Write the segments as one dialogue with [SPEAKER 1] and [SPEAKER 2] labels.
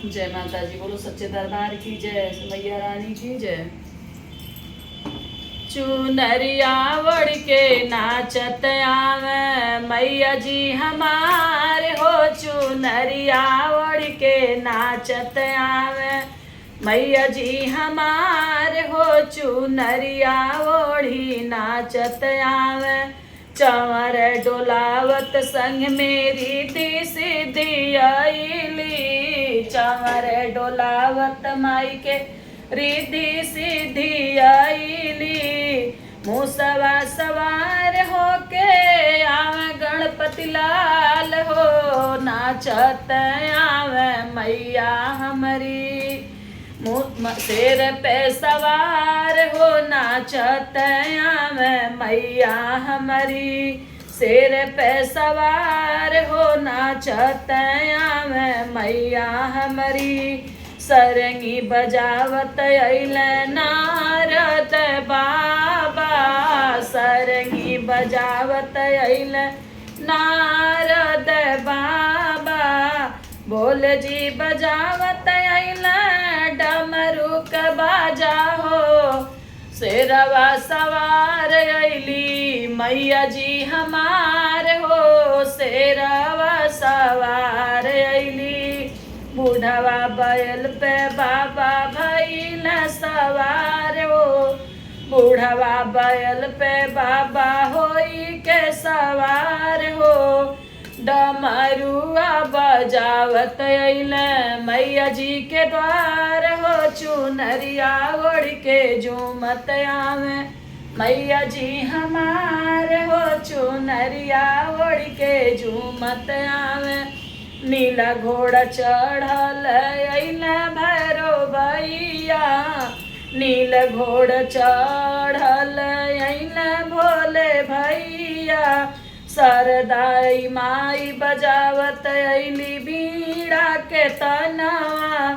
[SPEAKER 1] जय माता जी। बोलो सच्चे दरबार की जय, मैया रानी की जय। चुनरिया ओढ़ के नाचत आवे मैया जी हमारे हो। चुनरिया ओढ़ के नाचत आवे मैया जी हमारे हो। चुनरिया ओढ़ी नाचत आवे चंवर डोलावत संग मेरी दी सीधी आईली। चंवर डोलावत माई के रिद्धि सीधी आईली। मूसवा सवार होके आवे गणपति लाल हो। नाचत आवे मैया हमारी शेर पे सवार हो। नाचत आवे मैया हमारी शेर पे सवार हो। नाचत आवे मैया हमारी सरंगी बजावत अइले नारद बाबा। सरंगी बजावत अइले नारद बाबा। बोल जी बजावत अइले डमरू का बाजा हो। शेरवा सवार अइली मैया जी हमार हो। शेरवा सवार अइली बूढ़वा बैल पे बाबा भइल सवार हो। बूढ़वा बैल पे बाबा होई के सवार हो। डमरुआ बजावत अइले मैया जी के द्वार हो। चुनरिया ओढ़ के झूमत आवे मैया जी हमार हो। चुनरिया ओढ़ के झूमत आवे नीला घोड़ा चढ़ल अइले भैरो भैया। नील घोड़ा चढ़ल अइले भोले भैया। सरदाई माई बजावत अइली बीड़ा के तनवा।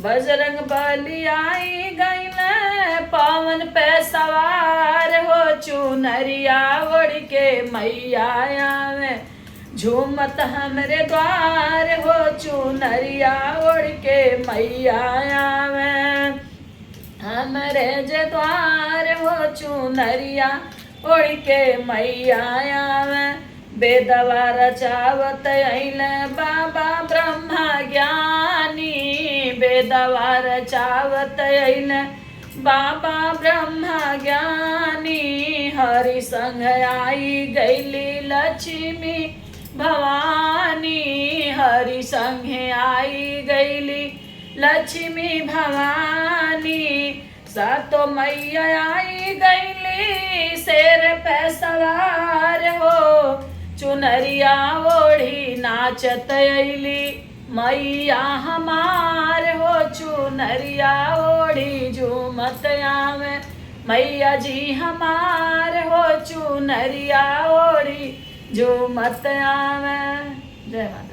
[SPEAKER 1] बजरंग बली आई गइले पावन पे सवार हो। चुनरिया ओढ़ के मैया आवे झूमत हमरे द्वार हो। चुनरिया ओढ़ के मैया आवे हमरे जे द्वार हो। चुनरिया ओढ़ के मैया आवे बेदवा रचावत अइले बाबा ब्रह्मा ज्ञानी। बेदवा रचावत अइले बाबा ब्रह्मा ज्ञानी। हरि संग आई गइली लक्ष्मी भवानी। हरि संगे आई गइली लक्ष्मी भवानी। सातो मैया आई गइली शेर पे सवार हो। चुनरिया ओढ़ी नाचत अइली मैया हमार हो। चुनरिया ओढ़ी झूमत आवे मैया जी हमार हो। चुनरिया ओढ़ी झूमत आवे। जय माता।